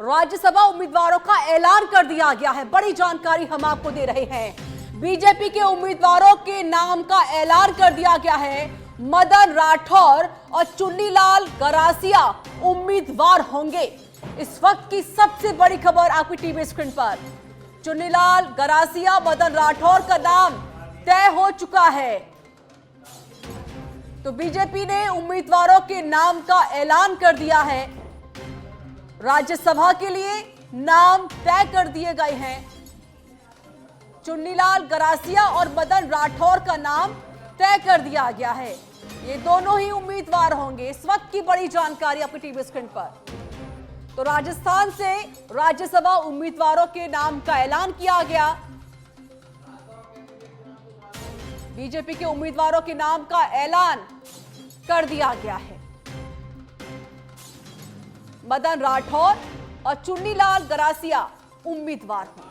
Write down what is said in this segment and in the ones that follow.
राज्यसभा उम्मीदवारों का ऐलान कर दिया गया है। बड़ी जानकारी हम आपको दे रहे हैं। बीजेपी के उम्मीदवारों के नाम का ऐलान कर दिया गया है। मदन राठौर और चुन्नीलाल गरासिया उम्मीदवार होंगे। इस वक्त की सबसे बड़ी खबर आपकी टीवी स्क्रीन पर। चुन्नीलाल गरासिया, मदन राठौर का नाम तय हो चुका है। तो बीजेपी ने उम्मीदवारों के नाम का ऐलान कर दिया है। राज्यसभा के लिए नाम तय कर दिए गए हैं। चुन्नीलाल गरासिया और मदन राठौर का नाम तय कर दिया गया है। ये दोनों ही उम्मीदवार होंगे। इस वक्त की बड़ी जानकारी आपकी टीवी स्क्रीन पर। तो राजस्थान से राज्यसभा उम्मीदवारों के नाम का ऐलान किया गया। बीजेपी के उम्मीदवारों के नाम का ऐलान कर दिया गया है। मदन राठौर और चुन्नीलाल गरासिया उम्मीदवार हैं।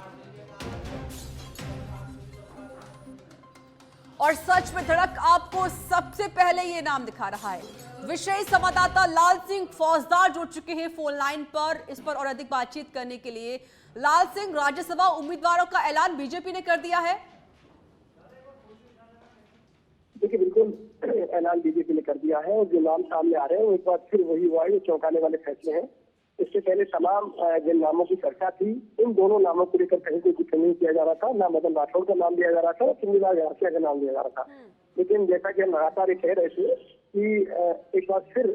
और सच में धड़क आपको सबसे पहले ये नाम दिखा रहा है। विशेष संवाददाता लाल सिंह फौजदार जुड़ चुके हैं फोन लाइन पर, इस पर और अधिक बातचीत करने के लिए। लाल सिंह, राज्यसभा उम्मीदवारों का ऐलान बीजेपी ने कर दिया है। देखिए, बिल्कुल ऐलान बीजेपी ने कर दिया है और जो नाम सामने आ रहे हैं वो एक बार फिर वही हुआ है, चौंकाने वाले फैसले हैं। इससे पहले तमाम जिन नामों की चर्चा थी, इन दोनों नामों को लेकर कहीं कोई कुछ नहीं किया जा रहा था। ना मदन राठौर का नाम लिया जा रहा था और चुन्नीलाल गरासिया का नाम लिया जा रहा था। लेकिन जैसा कि हम लगातार कह रहे थे कि एक बार फिर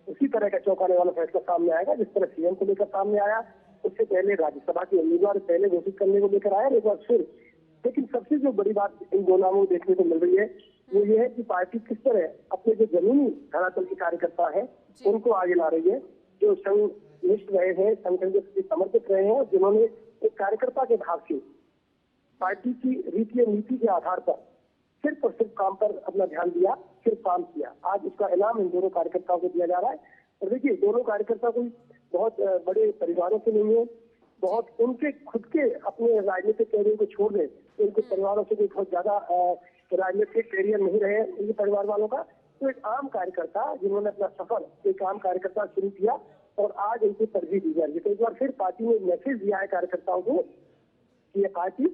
उसी तरह का चौंकाने वाला फैसला सामने आएगा जिस तरह सीएम को लेकर सामने आया। उससे पहले राज्यसभा के उम्मीदवार पहले घोषित करने को लेकर आया, एक बार फिर। लेकिन सबसे जो बड़ी बात इन दो नामों को देखने को मिल रही है वो ये है कि पार्टी किस तरह अपने जो जमीनी धरातल के कार्यकर्ता है उनको आगे ला रही है। जो संघनिष्ठ रहे हैं, संगठन के प्रति समर्पित रहे हैं, जिन्होंने एक कार्यकर्ता के भाव से पार्टी की रीति और नीति के आधार पर सिर्फ और सिर्फ काम पर अपना ध्यान दिया, सिर्फ काम किया। आज इसका इनाम इन दोनों कार्यकर्ताओं को दिया जा रहा है। और देखिए, दोनों कार्यकर्ता कोई बहुत बड़े परिवारों से नहीं है, बहुत उनके खुद के अपने राजनीतिक कैरियर को छोड़ दें, उनके परिवारों से कोई बहुत ज्यादा राजनीतिक कैरियर नहीं रहे उनके परिवार वालों का। तो एक आम कार्यकर्ता जिन्होंने अपना सफर एक आम कार्यकर्ता शुरू किया और आज इनको तरजीह दी जा रही है। तो एक बार फिर पार्टी ने मैसेज दिया है कार्यकर्ताओं को कि ये पार्टी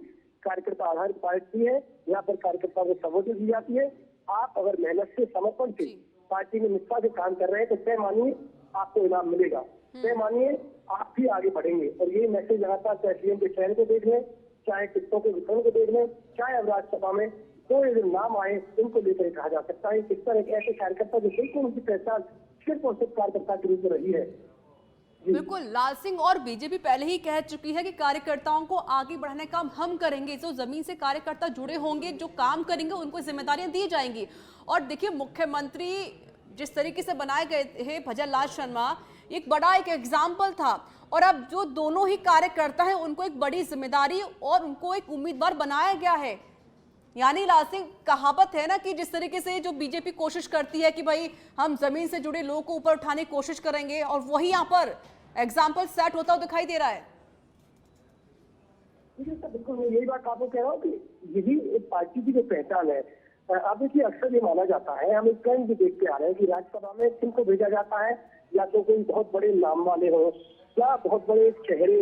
कार्यकर्ता आधारित पार्टी है, यहाँ पर कार्यकर्ताओं को सपोर्ट दी जाती है। आप अगर मेहनत से, समर्पण से पार्टी में निष्ठा से काम कर रहे हैं तो तय मानिए आपको इनाम मिलेगा, तय मानिए आप भी आगे बढ़ेंगे। और ये मैसेज लगातार चाहे सीएम के चयन को देख लें, चाहे टिकटों के वितरण को देख लें, चाहे अब राज्यसभा में कोई जो नाम आए उनको लेकर कहा जा सकता है किस तरह एक ऐसे कार्यकर्ता जो बिल्कुल उनकी पहचान सिर्फ और सिर्फ कार्यकर्ता के रूप में रही है। बिल्कुल लाल सिंह, और बीजेपी पहले ही कह चुकी है कि कार्यकर्ताओं को आगे बढ़ाने का काम हम करेंगे। जो जमीन से कार्यकर्ता जुड़े होंगे, जो काम करेंगे, उनको जिम्मेदारियां दी जाएंगी। और देखिए, मुख्यमंत्री जिस तरीके से बनाए गए थे भजन लाल शर्मा, एक बड़ा एक एग्जाम्पल था। और अब जो दोनों ही कार्यकर्ता हैं उनको एक बड़ी जिम्मेदारी और उनको एक उम्मीदवार बनाया गया है। यानी लाल सिंह, कहावत है ना कि जिस तरीके से जो बीजेपी कोशिश करती है कि भाई हम जमीन से जुड़े लोगों को ऊपर उठाने की कोशिश करेंगे, और वही यहाँ पर एग्जाम्पल सेट होता हुआ दिखाई दे रहा है। बिल्कुल मैं यही बात आपको कह रहा हूँ कि यही एक पार्टी की जो पहचान है। अब देखिए, अक्सर ये माना जाता है, हम एक ट्रेंड भी देखते आ रहे हैं कि राज्यसभा में किनको भेजा जाता है, या तो कोई बहुत बड़े नाम वाले हो, या बहुत बड़े चेहरे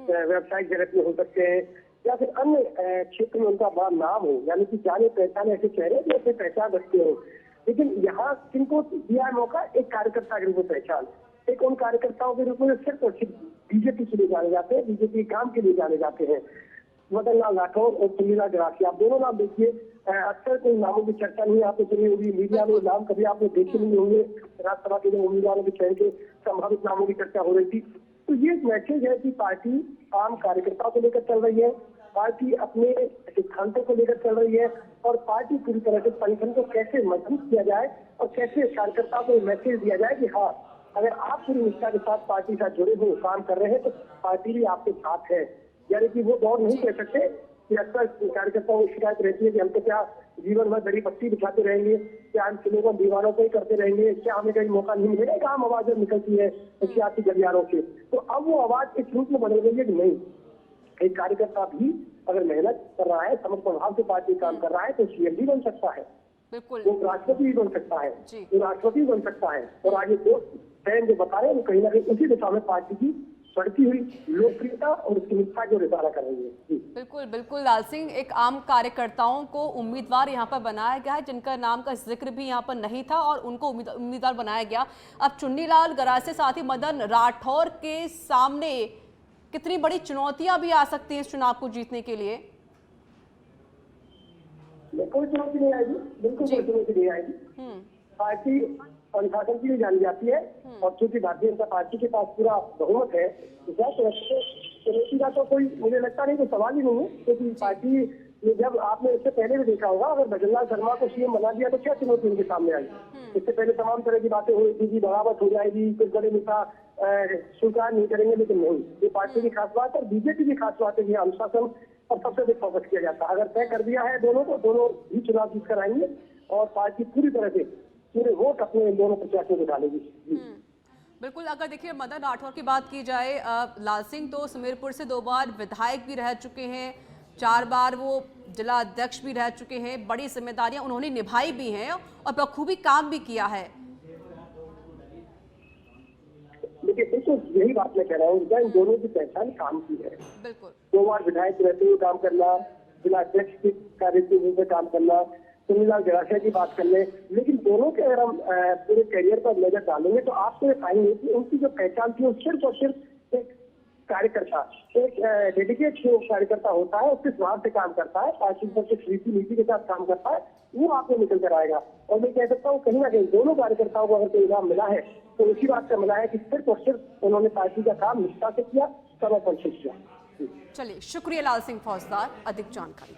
व्यावसायिक जगत में हो सकते हैं, या फिर अन्य क्षेत्र में उनका बड़ा नाम हो, यानी कि जाने पहचाने ऐसे चेहरे जो अपनी पहचान रखते हो। लेकिन यहाँ किनको दिया मौका, एक कार्यकर्ता के रूप में पहचान, एक उन कार्यकर्ताओं के रूप में सिर्फ और सिर्फ बीजेपी के लिए जाने जाते हैं, बीजेपी के काम के लिए जाने जाते हैं। मदन लाल राठौर और चुन्नीलाल गरासिया, आप दोनों नाम देखिए। अक्सर कोई नामों की चर्चा नहीं आपको सुनी होगी, मीडिया में नाम कभी आपने देखे नहीं होंगे। राज्यसभा के जो उम्मीदवारों के चयन के संभावित नामों की चर्चा हो रही थी। तो ये एक मैसेज है कि पार्टी आम कार्यकर्ताओं को लेकर चल रही है, पार्टी अपने सिद्धांतों को लेकर चल रही है, और पार्टी पूरी तरह से संगठन को कैसे मजबूत किया जाए और कैसे कार्यकर्ताओं को मैसेज दिया जाए कि हाँ, अगर आप पूरी निष्ठा के साथ पार्टी के साथ जुड़े हुए काम कर रहे हैं तो पार्टी भी आपके साथ है। यानी कि वो दौर नहीं कह सकते कि अक्सर कार्यकर्ताओं की शिकायत रहती है कि हम तो क्या जीवन भर दरी पट्टी बिछाते रहेंगे, क्या हम स्लोगन दीवारों को ही करते रहेंगे, क्या हमें कहीं मौका नहीं मिलेगा। एक आम आवाज निकलती है सियासी गलियारों से। तो अब वो आवाज इस रूप में बदल गई है कि नहीं, एक कार्यकर्ता भी अगर मेहनत कर रहा है, समर्पण भाव से पार्टी काम कर रहा है, तो सीएम भी बन सकता है, वो राष्ट्रपति भी बन सकता है, वो राष्ट्रपति बन सकता है। और आगे दोस्त फैन जो बता रहे हैं वो कहीं ना कहीं उसी दिशा में पार्टी की बढ़ती हुई लोकप्रियता और उसकी निष्ठा की ओर इशारा कर रही है। जी। बिल्कुल बिल्कुल लाल सिंह, एक आम कार्यकर्ताओं को उम्मीदवार यहाँ पर बनाया गया है जिनका नाम का जिक्र भी यहाँ पर नहीं था और उनको उम्मीदवार बनाया गया। अब चुन्नीलाल गरासे साथ ही मदन राठौर के सामने कितनी बड़ी चुनौतियां भी आ सकती हैं इस चुनाव को जीतने के लिए? कोई चुनौती नहीं आएगी, बिल्कुल कोई चुनौती नहीं आएगी। पार्टी अनुशासन की भी जानी जाती है और चूंकि भारतीय जनता पार्टी के पास पूरा बहुमत है, चुनौती का तो कोई मुझे लगता नहीं, कोई सवाल ही नहीं है। क्योंकि पार्टी ने, जब आपने इससे पहले भी देखा होगा, अगर भजनलाल शर्मा को सीएम बना दिया तो क्या चुनौती उनके सामने आई? इससे पहले तमाम तरह की बातें हुई थी कि बगावत हो जाएगी, कुछ बड़े नेता स्वीकार नहीं करेंगे, लेकिन नहीं, ये पार्टी की खास बात है और बीजेपी की खास बात है कि अनुशासन और सबसे अधिक फोकस किया जाता है। अगर तय कर दिया है दोनों को, दोनों ही चुनाव जीत कर आएंगे और पार्टी पूरी तरह से पूरे वोट अपने दोनों प्रत्याशियों को डालेगी। बिल्कुल, अगर देखिए मदन राठौर की बात की जाए, लाल सिंह तो सुमेरपुर से 2 बार विधायक भी रह चुके हैं, 4 बार वो जिला अध्यक्ष भी रह चुके हैं, बड़ी जिम्मेदारियां उन्होंने निभाई भी हैं और बखूबी काम भी किया है। देखिए बिल्कुल यही बात मैं कह रहा हूँ, इन दोनों की पहचान काम की है। बिल्कुल 2 बार विधायक रहते हुए काम करना, जिला अध्यक्ष के कार्य के रूप में काम करना, चुन्नीलाल गरासिया की बात कर ले, लेकिन दोनों के अगर हम पूरे करियर पर नजर डालेंगे तो आपको ये पाएंगे कि उनकी जो पहचान थी वो सिर्फ और सिर्फ एक कार्यकर्ता, एक डेडिकेट जो कार्यकर्ता होता है, उसके स्वार्थ से काम करता है, पार्टी पर कुछ रीति नीति के साथ काम करता है, वो आपको निकल कर आएगा। और मैं कह सकता हूँ कहीं ना कहीं दोनों कार्यकर्ताओं को अगर कोई इनाम मिला है तो उसी बात से मिला है कि सिर्फ और सिर्फ उन्होंने पार्टी का काम निष्ठा से किया, समर्पण से किया। चलिए, शुक्रिया लाल सिंह फौजदार अधिक जानकारी।